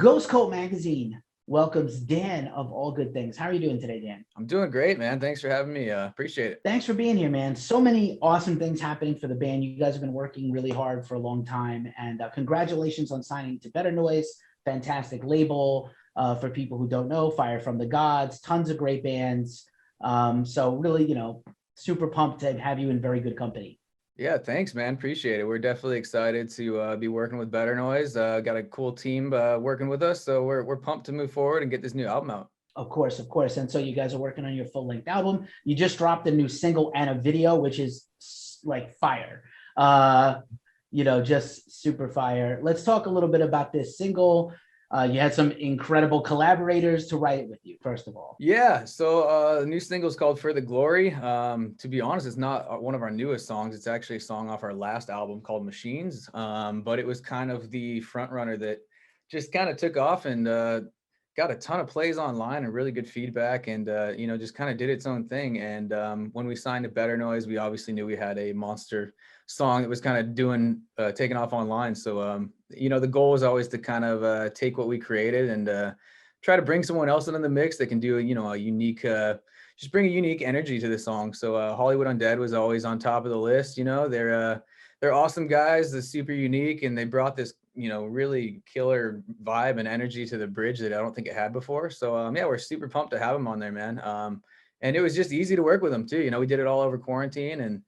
Ghost Coat Magazine welcomes Dan of All Good Things. How are you doing today, Dan? I'm doing great, man. Thanks for having me. Appreciate it. Thanks for being here, man. So many awesome things happening for the band. You guys have been working really hard for a long time, and congratulations on signing to Better Noise. Fantastic label. For people who don't know, Fire from the Gods, tons of great bands. So really, super pumped to have you in very good company. Yeah, thanks, man. Appreciate it. We're definitely excited to be working with Better Noise. Got a cool team working with us, so we're pumped to move forward and get this new album out. Of course, of course. And so you guys are working on your full-length album. You just dropped a new single and a video, which is like fire. Just super fire. Let's talk a little bit about this single. You had some incredible collaborators to write it with you, first of all. Yeah, so the new single is called For the Glory. To be honest, it's not one of our newest songs. It's actually a song off our last album called Machines. But it was kind of the front runner that just kind of took off and got a ton of plays online and really good feedback, and just kind of did its own thing. And when we signed to Better Noise, we obviously knew we had a monster song that was kind of taking off online. So the goal was always to kind of take what we created and try to bring someone else into the mix that can do a unique just bring a unique energy to the song. So Hollywood Undead was always on top of the list. They're awesome guys. They're super unique, and they brought this really killer vibe and energy to the bridge that I don't think it had before. So we're super pumped to have them on there, man. And it was just easy to work with them too. We did it all over quarantine and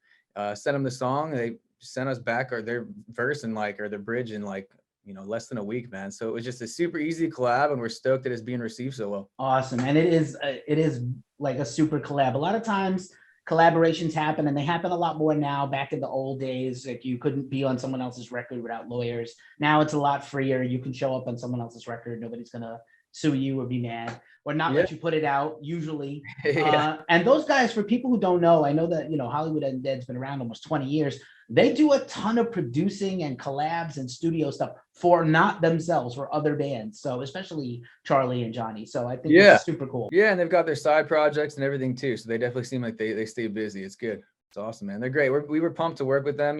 sent them the song. They sent us back their verse or their bridge in less than a week, man. So it was just a super easy collab, and we're stoked that it's being received so well. Awesome. And it is like a super collab. A lot of times collaborations happen, and they happen a lot more now. Back in the old days, like you couldn't be on someone else's record without lawyers. Now it's a lot freer. You can show up on someone else's record. Nobody's gonna sue you or be mad or not let you put it out usually. And those guys, for people who don't know, I know that Hollywood Undead's been around almost 20 years. They do a ton of producing and collabs and studio stuff for not themselves, for other bands. So especially Charlie and Johnny. So I think it's super cool. Yeah, and they've got their side projects and everything too. So they definitely seem like they stay busy. It's good. It's awesome, man. They're great. We were pumped to work with them.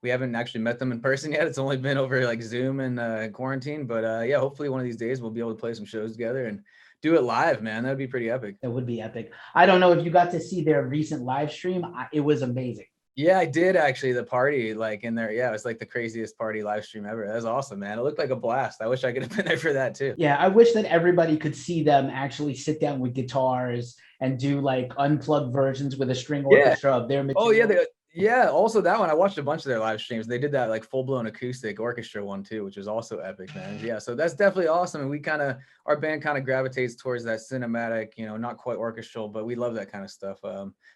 We haven't actually met them in person yet. It's only been over Zoom and quarantine. But hopefully one of these days we'll be able to play some shows together and do it live, man. That'd be pretty epic. It would be epic. I don't know if you got to see their recent live stream. It was amazing. Yeah, I did actually. The party in there. Yeah, it was like the craziest party live stream ever. That was awesome, man. It looked like a blast. I wish I could have been there for that too. Yeah, I wish that everybody could see them actually sit down with guitars and do unplugged versions with a string orchestra of their material. Oh yeah, also that one, I watched a bunch of their live streams. They did that full-blown acoustic orchestra one too, which was also epic, man. Yeah, so that's definitely awesome. And our band kind of gravitates towards that cinematic, not quite orchestral, but we love that kind of stuff.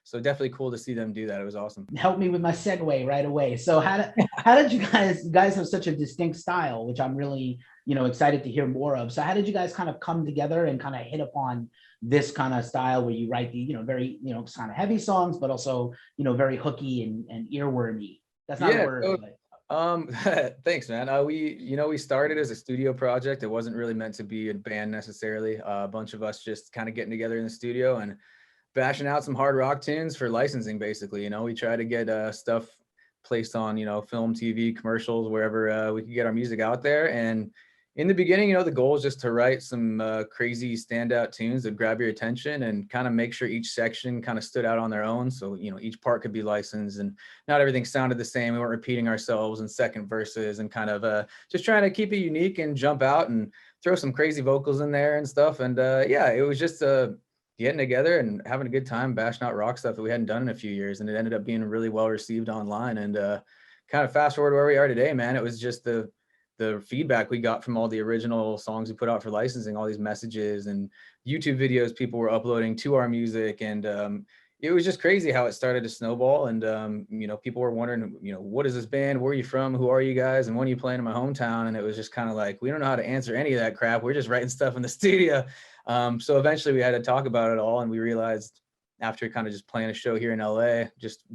So definitely cool to see them do that. It was awesome. Help me with my segue right away. So how did you guys have such a distinct style, which I'm really excited to hear more of. So how did you guys kind of come together and kind of hit upon this kind of style where you write the very kind of heavy songs, but also very hooky and earwormy? That's not a word. Thanks, man. We started as a studio project. It wasn't really meant to be a band necessarily. A bunch of us just kind of getting together in the studio and bashing out some hard rock tunes for licensing. Basically, we try to get stuff placed on film, TV, commercials, wherever we could get our music out there. And in the beginning, the goal is just to write some crazy standout tunes that grab your attention and kind of make sure each section kind of stood out on their own. So, each part could be licensed and not everything sounded the same. We weren't repeating ourselves in second verses and kind of just trying to keep it unique and jump out and throw some crazy vocals in there and stuff. And it was just getting together and having a good time, bashing out rock stuff that we hadn't done in a few years. And it ended up being really well received online. And kind of fast forward where we are today, man, it was just the feedback we got from all the original songs we put out for licensing, all these messages and YouTube videos people were uploading to our music. And it was just crazy how it started to snowball. And, people were wondering, what is this band? Where are you from? Who are you guys? And when are you playing in my hometown? And it was just kind of we don't know how to answer any of that crap. We're just writing stuff in the studio. So eventually we had to talk about it all. And we realized after kind of just playing a show here in LA, just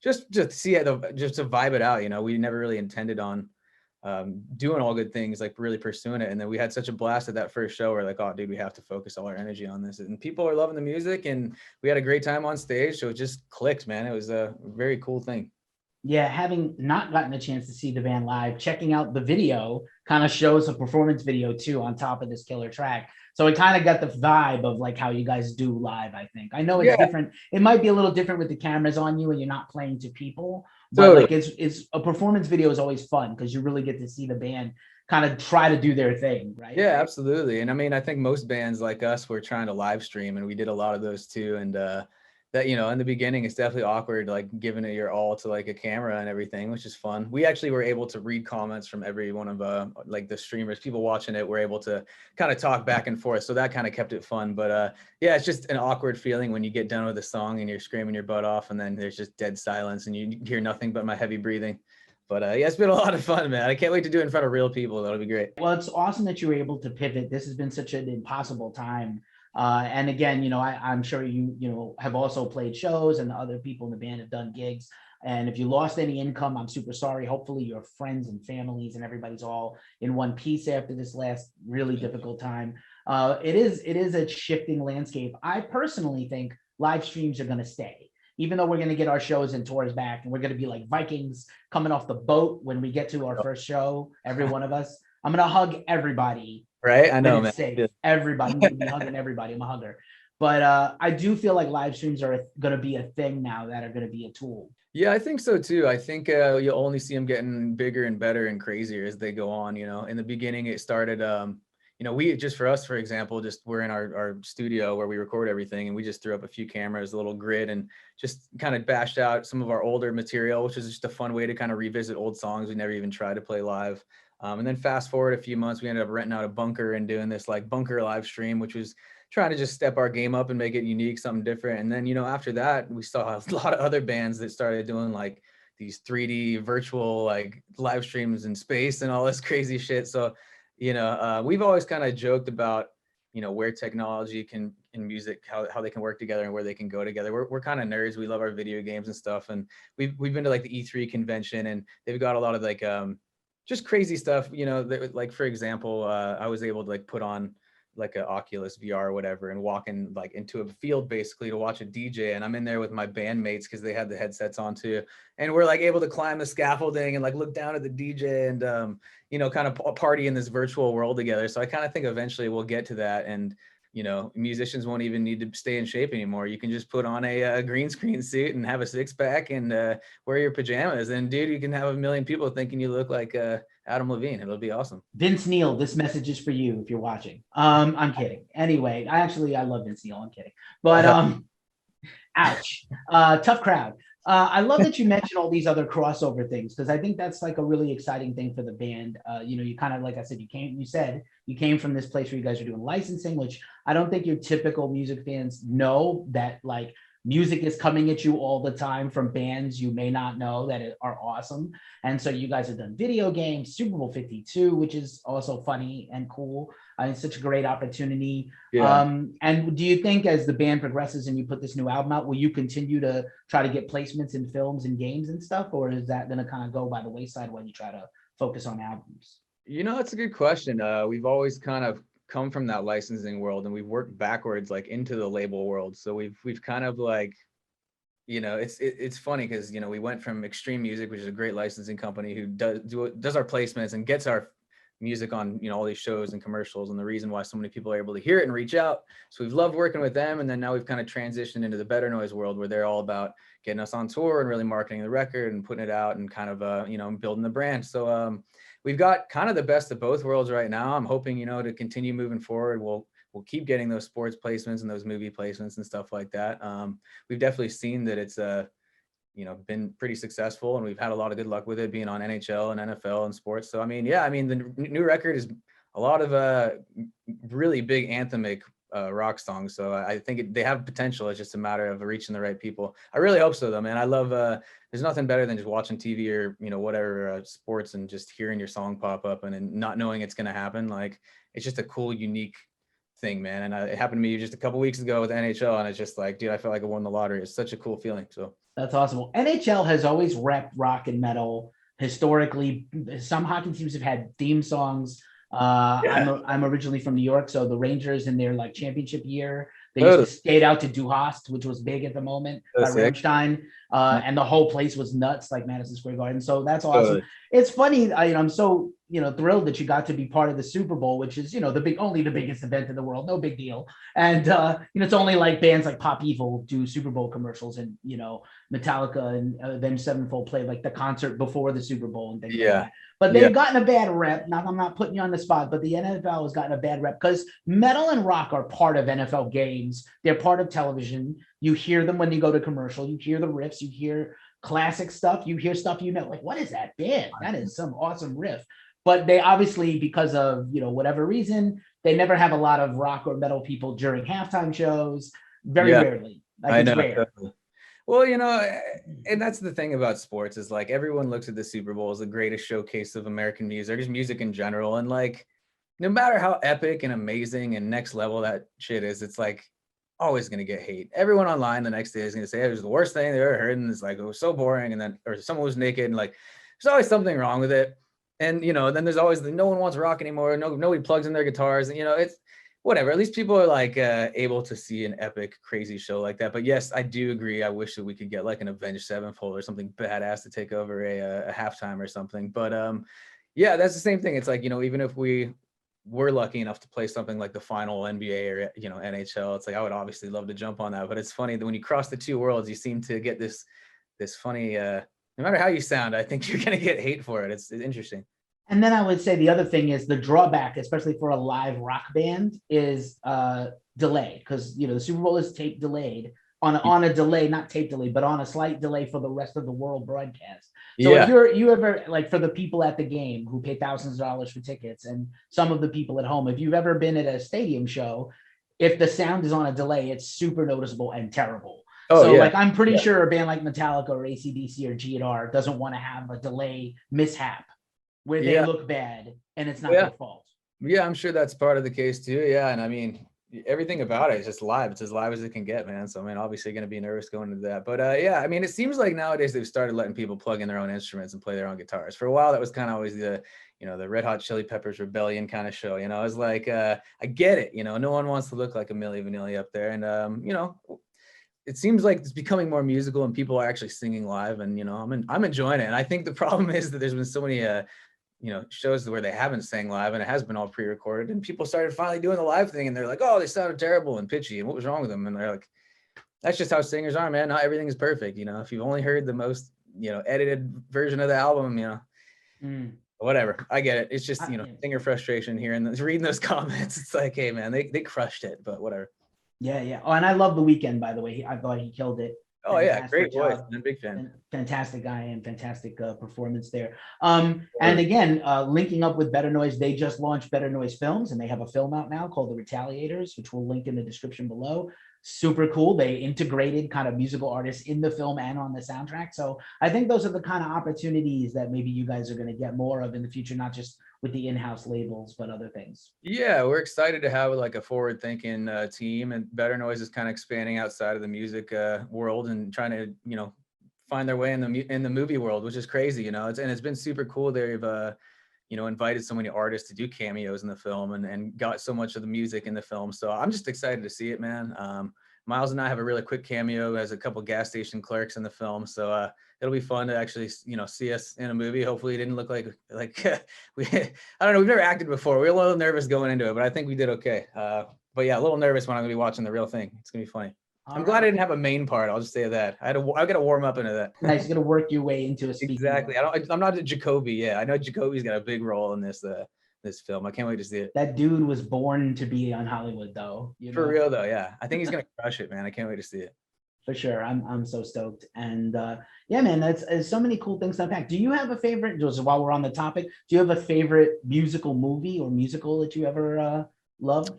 to see it, just to vibe it out, we never really intended on doing All Good Things, really pursuing it. And then we had such a blast at that first show. We're like, oh dude, we have to focus all our energy on this. And people are loving the music and we had a great time on stage. So it just clicked, man. It was a very cool thing. Yeah, having not gotten a chance to see the band live, checking out the video kind of shows a performance video too on top of this killer track. So it kind of got the vibe of like how you guys do live, I think. I know it's Yeah, different. It might be a little different with the cameras on you and you're not playing to people, but totally. like it's a performance video is always fun because you really get to see the band kind of try to do their thing, right? Yeah, absolutely. And I mean, I think most bands like us were trying to live stream, and we did a lot of those too. And that, you know, in the beginning, it's definitely awkward, like giving it your all to like a camera and everything, which is fun. We actually were able to read comments from every one of like the streamers, people watching it were able to kind of talk back and forth. So that kind of kept it fun. But yeah, it's just an awkward feeling when you get done with a song and you're screaming your butt off, and then there's just dead silence and you hear nothing but my heavy breathing. But yeah, it's been a lot of fun, man. I can't wait to do it in front of real people. That'll be great. Well, it's awesome that you were able to pivot. This has been such an impossible time. And again, I'm sure you have also played shows and other people in the band have done gigs. And if you lost any income, I'm super sorry. Hopefully your friends and families and everybody's all in one piece after this last really difficult time. It is a shifting landscape. I personally think live streams are going to stay, even though we're going to get our shows and tours back and we're going to be like Vikings coming off the boat when we get to our first show, every one of us. I'm going to hug everybody. Right? I know, When man. it's safe. Everybody, I'm going to be hugging everybody. I'm a hugger. But I do feel like live streams are going to be a thing now that are going to be a tool. Yeah, I think so too. I think you'll only see them getting bigger and better and crazier as they go on. You know, in the beginning, it started, you know, we just, for us, for example, just we're in our studio where we record everything, and we just threw up a few cameras, a little grid, and just kind of bashed out some of our older material, which is just a fun way to kind of revisit old songs we never even tried to play live. And then fast forward a few months, we ended up renting out a bunker and doing this like bunker live stream, which was trying to just step our game up and make it unique, something different. And then, you know, after that, we saw a lot of other bands that started doing like these 3D virtual like live streams in space and all this crazy shit. So, you know, we've always kind of joked about, you know, where technology can in music, how they can work together and where they can go together. We're kind of nerds. We love our video games and stuff. And we've been to like the E3 convention, and they've got a lot of like just crazy stuff, you know, that, like, for example, I was able to like put on like a Oculus VR or whatever and walk in like into a field basically to watch a DJ. And I'm in there with my bandmates because they had the headsets on too. And we're like able to climb the scaffolding and like look down at the DJ and, you know, kind of party in this virtual world together. So I kind of think eventually we'll get to that. And, you know, musicians won't even need to stay in shape anymore. You can just put on a green screen suit and have a six pack and wear your pajamas. And dude, you can have a million people thinking you look like Adam Levine. It'll be awesome. Vince Neil, this message is for you if you're watching. I'm kidding. Anyway, I love Vince Neil. I'm kidding. But ouch. Tough crowd. I love that you mentioned all these other crossover things because I think that's like a really exciting thing for the band. You know, you kind of, like I said, you came from this place where you guys are doing licensing, which I don't think your typical music fans know that like music is coming at you all the time from bands you may not know that are awesome. And so you guys have done video games, Super Bowl 52, which is also funny and cool. It's such a great opportunity. Yeah. And do you think as the band progresses and you put this new album out, will you continue to try to get placements in films and games and stuff? Or is that going to kind of go by the wayside when you try to focus on albums? You know, that's a good question. We've always kind of come from that licensing world and we've worked backwards like into the label world. So we've kind of like, you know, it's funny because, you know, we went from Extreme Music, which is a great licensing company who does our placements and gets our music on, you know, all these shows and commercials, and the reason why so many people are able to hear it and reach out. So we've loved working with them. And then now we've kind of transitioned into the Better Noise world where they're all about getting us on tour and really marketing the record and putting it out and kind of, you know, building the brand. So we've got kind of the best of both worlds right now. I'm hoping, you know, to continue moving forward, we'll keep getting those sports placements and those movie placements and stuff like that. We've definitely seen that it's you know, been pretty successful, and we've had a lot of good luck with it being on NHL and NFL and sports. So I mean, yeah, I mean, the new record is a lot of really big anthemic rock songs. So I think they have potential. It's just a matter of reaching the right people. I really hope so, though, man. I love. There's nothing better than just watching TV or, you know, whatever sports and just hearing your song pop up and not knowing it's gonna happen. Like, it's just a cool, unique thing, man. And it happened to me just a couple weeks ago with NHL, and it's just like, dude, I felt like I won the lottery. It's such a cool feeling. So that's awesome. Well, NHL has always repped rock and metal historically. Some hockey teams have had theme songs. I'm originally from New York, so the Rangers in their like championship year, They used to skate out to Du Hast, which was big at the moment, by Rammstein, and the whole place was nuts, like Madison Square Garden. So that's awesome. It's funny. I'm so thrilled that you got to be part of the Super Bowl, which is only the biggest event in the world. No big deal. And it's only like bands like Pop Evil do Super Bowl commercials, and Metallica and Avenged Sevenfold play like the concert before the Super Bowl and things like that. But they've gotten a bad rep. Now, I'm not putting you on the spot, but the NFL has gotten a bad rep because metal and rock are part of NFL games. They're part of television. You hear them when you go to commercial. You hear the riffs. You hear classic stuff. You hear stuff like, what is that band? That is some awesome riff. But they obviously, because of whatever reason, they never have a lot of rock or metal people during halftime shows. Very rarely. I know. Rare. Well, and that's the thing about sports is like everyone looks at the Super Bowl as the greatest showcase of American music, just music in general. And like, no matter how epic and amazing and next level that shit is, it's like always going to get hate. Everyone online the next day is going to say it was the worst thing they ever heard. And it's like, it was so boring. And then, or someone was naked and like, there's always something wrong with it. And, then there's always no one wants rock anymore. Nobody plugs in their guitars. And, it's whatever. At least people are like able to see an epic, crazy show like that. But yes, I do agree. I wish that we could get like an Avenged Sevenfold or something badass to take over a halftime or something. But yeah, that's the same thing. It's like, even if we were lucky enough to play something like the final NBA or, NHL, it's like, I would obviously love to jump on that. But it's funny that when you cross the two worlds, you seem to get this funny, no matter how you sound, I think you're going to get hate for it. It's interesting. And then I would say the other thing is the drawback, especially for a live rock band, is delay, because the Super Bowl is tape delayed on a delay, not tape delay, but on a slight delay for the rest of the world broadcast. So if you ever, like, for the people at the game who pay thousands of dollars for tickets, and some of the people at home, if you've ever been at a stadium show, if the sound is on a delay, it's super noticeable and terrible. Like, I'm pretty sure a band like Metallica or AC/DC or GNR doesn't want to have a delay mishap where they look bad and it's not their fault. Yeah, I'm sure that's part of the case too. Yeah. And I mean, everything about it is just live. It's as live as it can get, man. So I mean, obviously going to be nervous going into that. But yeah, I mean, it seems like nowadays they've started letting people plug in their own instruments and play their own guitars. For a while, that was kind of always the the Red Hot Chili Peppers Rebellion kind of show. It's like, I get it. No one wants to look like a Milli Vanilli up there. And, it seems like it's becoming more musical and people are actually singing live, and, I'm enjoying it. And I think the problem is that there's been so many, shows where they haven't sang live and it has been all pre-recorded, and people started finally doing the live thing and they're like, oh, they sounded terrible and pitchy and what was wrong with them? And they're like, that's just how singers are, man. Not everything is perfect. If you've only heard the most, edited version of the album, whatever. I get it. It's just, singer frustration here and reading those comments. It's like, hey man, they crushed it, but whatever. Yeah. Oh, and I love The Weeknd, by the way. I thought he killed it. Oh yeah, great voice. I'm a big fan. Fantastic guy and fantastic performance there. And again, linking up with Better Noise, they just launched Better Noise Films, and they have a film out now called The Retaliators, which we'll link in the description below. Super cool. They integrated kind of musical artists in the film and on the soundtrack. So I think those are the kind of opportunities that maybe you guys are going to get more of in the future, not just with the in-house labels, but other things. Yeah, we're excited to have like a forward-thinking team, and Better Noise is kind of expanding outside of the music world and trying to, find their way in the movie world, which is crazy, and it's been super cool. They've invited so many artists to do cameos in the film and got so much of the music in the film. So I'm just excited to see it, man. Miles and I have a really quick cameo as a couple gas station clerks in the film. So it'll be fun to actually, see us in a movie. Hopefully it didn't look like we, I don't know. We've never acted before. We were a little nervous going into it, but I think we did okay. But yeah, a little nervous when I'm gonna be watching the real thing. It's gonna be funny. I'm glad I didn't have a main part. I'll just say that. I got to warm up into that. Nice. You got to work your way into a speaking. Exactly. I'm not a Jacoby. Yeah, I know Jacoby's got a big role in this film. I can't wait to see it. That dude was born to be on Hollywood, though. For real, though. Yeah, I think he's gonna crush it, man. I can't wait to see it. For sure. I'm so stoked. And yeah, man, there's so many cool things to unpack. Do you have a favorite? Just while we're on the topic, do you have a favorite musical movie or musical that you ever loved?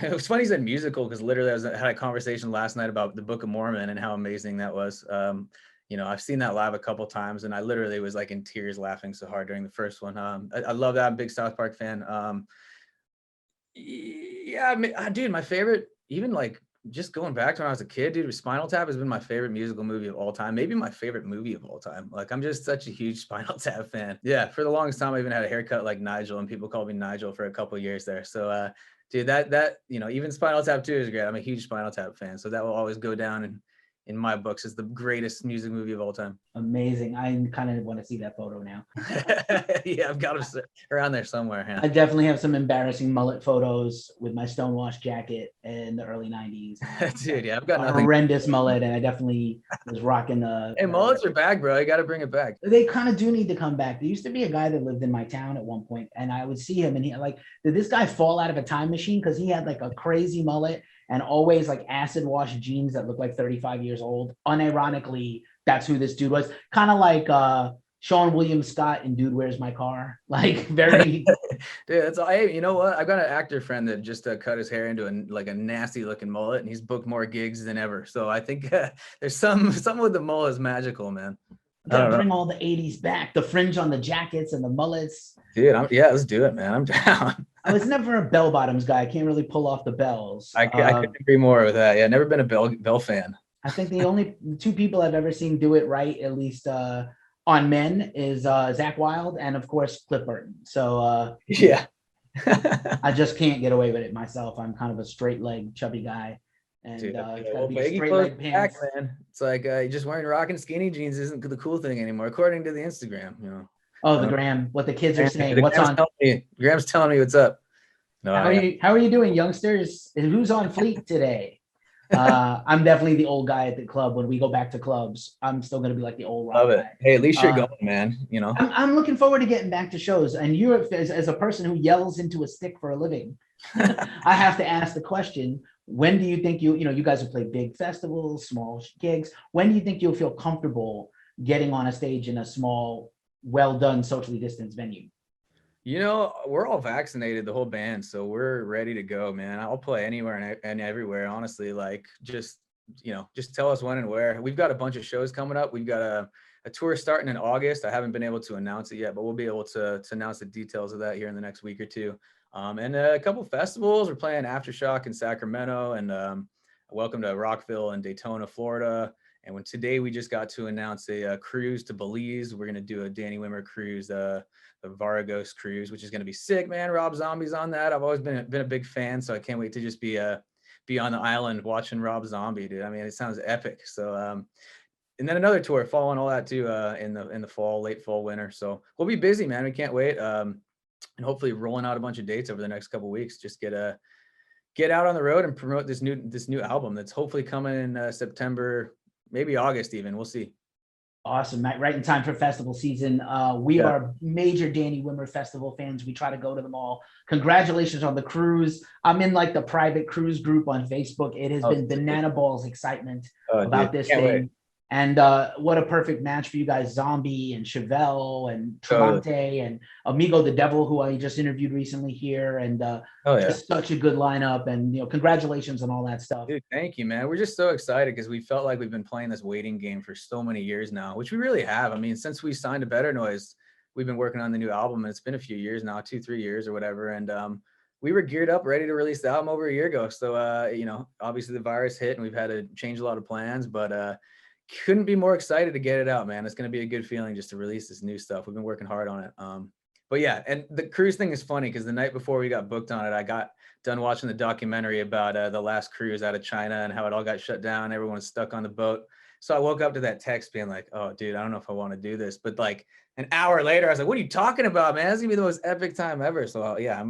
It was funny you said musical, because literally I had a conversation last night about the Book of Mormon and how amazing that was. I've seen that live a couple times, and I literally was like in tears laughing so hard during the first one. I love that. I'm a big South Park fan. Yeah, dude, my favorite, even like just going back to when I was a kid, dude, Spinal Tap has been my favorite musical movie of all time. Maybe my favorite movie of all time. Like, I'm just such a huge Spinal Tap fan. Yeah, for the longest time, I even had a haircut like Nigel, and people called me Nigel for a couple of years there. So Dude, that even Spinal Tap 2 is great. I'm a huge Spinal Tap fan, so that will always go down in my books as the greatest music movie of all time. Amazing. I kind of want to see that photo now. Yeah, I've got them around there somewhere. I definitely have some embarrassing mullet photos with my stonewashed jacket in the early 90s. Dude, yeah, I've got a nothing. horrendous mullet, and I definitely was rocking the. Hey, mullets are back, bro. You got to bring it back. They kind of do need to come back. There used to be a guy that lived in my town at one point, and I would see him, and he like, did this guy fall out of a time machine? Because he had like a crazy mullet and always like acid wash jeans that looked like 35 years old. Unironically, that's who this dude was. Kind of like Sean William Scott in Dude, Where's My Car? Like very. Dude, that's all. Hey, you know what? I've got an actor friend that just cut his hair into a nasty looking mullet, and he's booked more gigs than ever. So I think there's something with the mullet is magical, man. Gotta bring all the 80s back, the fringe on the jackets and the mullets. Dude, yeah, let's do it, man. I'm down. I was never a bell bottoms guy. I can't really pull off the bells. I couldn't agree more with that. Yeah, never been a bell fan. I think the only two people I've ever seen do it right, at least on men, is Zach Wilde and of course Cliff Burton. So yeah. I just can't get away with it myself. I'm kind of a straight leg, chubby guy. And Dude, it's gotta be straight leg pants. Back, man. It's like just wearing rocking skinny jeans isn't the cool thing anymore, according to the Instagram, you know. Oh, the gram, what the kids are saying. What's on? Graham's telling me what's up. No, how are you doing, youngsters? Who's on fleek today? I'm definitely the old guy at the club. When we go back to clubs, I'm still going to be like the old rock guy. Hey, at least you're going, man. You know, I'm looking forward to getting back to shows. And you, as a person who yells into a stick for a living, I have to ask the question: when do you think you guys have played big festivals, small gigs? When do you think you'll feel comfortable getting on a stage in a small, well done, socially distanced venue? You know, we're all vaccinated, the whole band, so we're ready to go, man. I'll play anywhere and everywhere, honestly. Like, just tell us when and where. We've got a bunch of shows coming up. We've got a tour starting in August. I haven't been able to announce it yet, but we'll be able to announce the details of that here in the next week or two. And a couple festivals. We're playing Aftershock in Sacramento, and welcome to Rockville and Daytona, Florida. And today we just got to announce a cruise to Belize. We're going to do a Danny Wimmer cruise, the Varagos cruise, which is going to be sick, man. Rob Zombie's on that. I've always been a big fan, so I can't wait to just be on the island watching Rob Zombie, dude. I mean, it sounds epic. So, and then another tour following all that too, in the fall, late fall, winter. So we'll be busy, man. We can't wait. And hopefully rolling out a bunch of dates over the next couple of weeks. Just get out on the road and promote this new album that's hopefully coming in September, maybe August even. We'll see. Awesome, Matt. Right in time for festival season. We are major Danny Wimmer festival fans. We try to go to them all. Congratulations on the cruise. I'm in like the private cruise group on Facebook. It has been banana balls excitement about this thing. Wait. And what a perfect match for you guys, Zombie and Chevelle and Travante and Amigo the Devil, who I just interviewed recently here. And just such a good lineup. And, congratulations on all that stuff. Dude, thank you, man. We're just so excited because we felt like we've been playing this waiting game for so many years now, which we really have. I mean, since we signed to Better Noise, we've been working on the new album, and it's been a few years now, 2-3 years or whatever. And we were geared up, ready to release the album over a year ago. So, obviously the virus hit and we've had to change a lot of plans, but couldn't be more excited to get it out, man. It's going to be a good feeling just to release this new stuff. We've been working hard on it. But yeah, and the cruise thing is funny because the night before we got booked on it, I got done watching the documentary about the last cruise out of China and how it all got shut down. Everyone was stuck on the boat. So I woke up to that text being like, oh, dude, I don't know if I want to do this. But like an hour later, I was like, what are you talking about, man? It's going to be the most epic time ever. So yeah,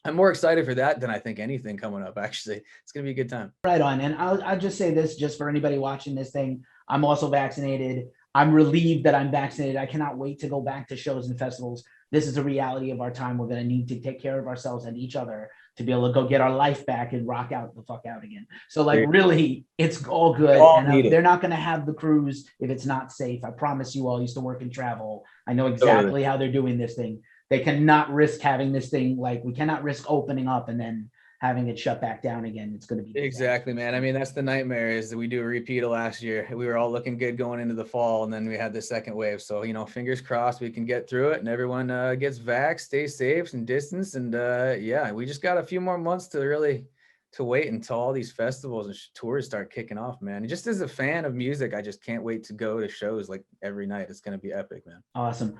I'm more excited for that than I think anything coming up, actually. It's going to be a good time. Right on. And I'll just say this, just for anybody watching this thing, I'm also vaccinated. I'm relieved that I'm vaccinated. I cannot wait to go back to shows and festivals. This is a reality of our time. We're going to need to take care of ourselves and each other to be able to go get our life back and rock out the fuck out again. So like really, it's all good. And they're not going to have the cruise if it's not safe. I promise you all. I used to work in travel. I know exactly how they're doing this thing. They cannot risk having this thing, like we cannot risk opening up and then having it shut back down again. It's going to be exactly, man. I mean, that's the nightmare is that we do a repeat of last year. We were all looking good going into the fall, and then we had the second wave. So, fingers crossed we can get through it and everyone gets vaxxed, stay safe and distance. And yeah, we just got a few more months to really to wait until all these festivals and tours start kicking off, man. And just as a fan of music, I just can't wait to go to shows like every night. It's going to be epic, man. Awesome.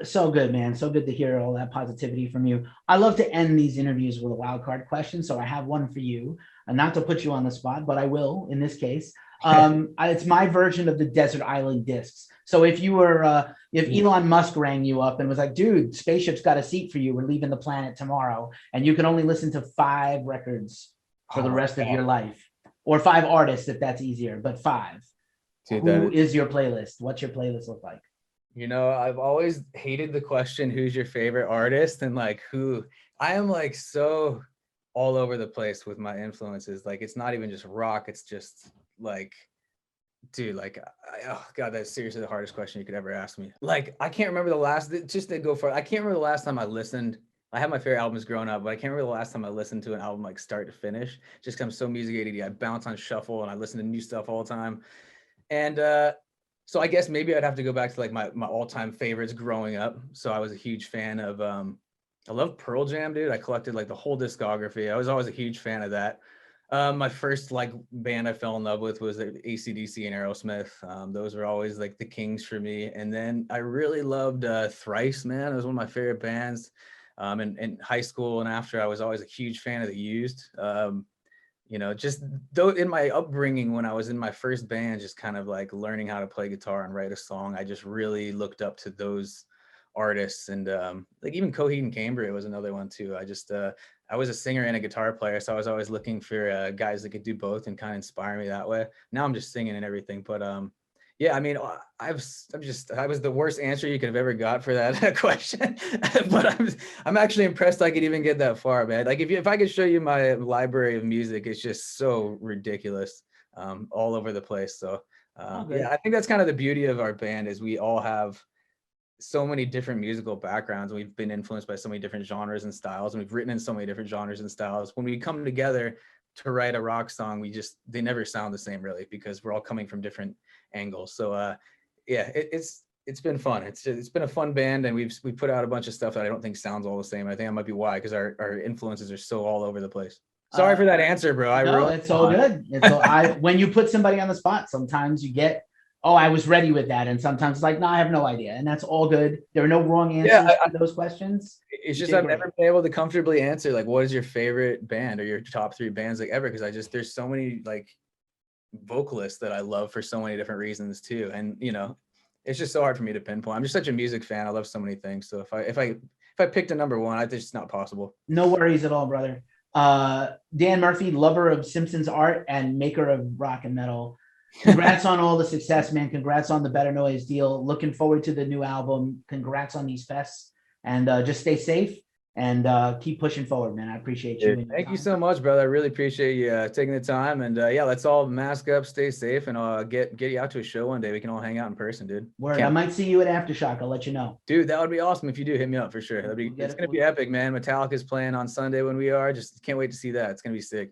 So good, man. So good to hear all that positivity from you. I love to end these interviews with a wild card question. So I have one for you, and not to put you on the spot, but I will in this case. It's my version of the desert island discs. So if you were, if Elon Musk rang you up and was like, dude, spaceship's got a seat for you, we're leaving the planet tomorrow, and you can only listen to 5 records for the rest of your life, or 5 artists if that's easier, but 5. Dude, who is your playlist? What's your playlist look like? You know, I've always hated the question, who's your favorite artist? And like, I am like so all over the place with my influences. Like, it's not even just rock. It's just like, dude, like, oh God, that's seriously the hardest question you could ever ask me. Like, I can't remember the last, just to go for it, I can't remember the last time I listened. I have my favorite albums growing up, but I can't remember the last time I listened to an album like start to finish, just because I'm so music ADD. I bounce on shuffle and I listen to new stuff all the time. And so I guess maybe I'd have to go back to like my all-time favorites growing up. So I was a huge fan of, I love Pearl Jam, dude. I collected like the whole discography. I was always a huge fan of that. My first like band I fell in love with was AC/DC and Aerosmith. Those were always like the kings for me. And then I really loved Thrice, man. It was one of my favorite bands. In high school and after, I was always a huge fan of The Used. You know, just though in my upbringing, when I was in my first band, just kind of like learning how to play guitar and write a song, I just really looked up to those artists. And like even Coheed and Cambria was another one too. I was a singer and a guitar player, so I was always looking for guys that could do both and kind of inspire me that way. Now I'm just singing and everything, but yeah, I mean, I was the worst answer you could have ever got for that question, but I'm actually impressed I could even get that far, man. Like if I could show you my library of music, it's just so ridiculous, all over the place. So yeah, I think that's kind of the beauty of our band is we all have so many different musical backgrounds. We've been influenced by so many different genres and styles, and we've written in so many different genres and styles. When we come together to write a rock song, they never sound the same really, because we're all coming from different angles. So yeah, it's been fun. It's been a fun band, and we put out a bunch of stuff that I don't think sounds all the same. I think that might be why, because our influences are so all over the place. Sorry for that answer, bro. It's all good. When you put somebody on the spot, sometimes you get, oh, I was ready with that, and sometimes it's like, no, I have no idea, and that's all good. There are no wrong answers to those questions. It's just I've never been able to comfortably answer like, what is your favorite band or your top 3 bands like ever, because there's so many like vocalists that I love for so many different reasons too, and you know, it's just so hard for me to pinpoint. I'm just such a music fan. I love so many things. So if I picked a number one, it's just not possible. No worries at all, brother. Dan Murphy, lover of Simpsons art and maker of rock and metal. Congrats on all the success, man. Congrats on the Better Noise deal. Looking forward to the new album. Congrats on these fests, and just stay safe and keep pushing forward, man. I appreciate you. Thank you so much, brother. I really appreciate you taking the time. And yeah, let's all mask up, stay safe, and get you out to a show one day. We can all hang out in person, dude. Word. I might see you at Aftershock. I'll let you know. Dude, that would be awesome if you do. Hit me up for sure. It's gonna be epic, man. Metallica's playing on Sunday when we are. Just can't wait to see that. It's gonna be sick.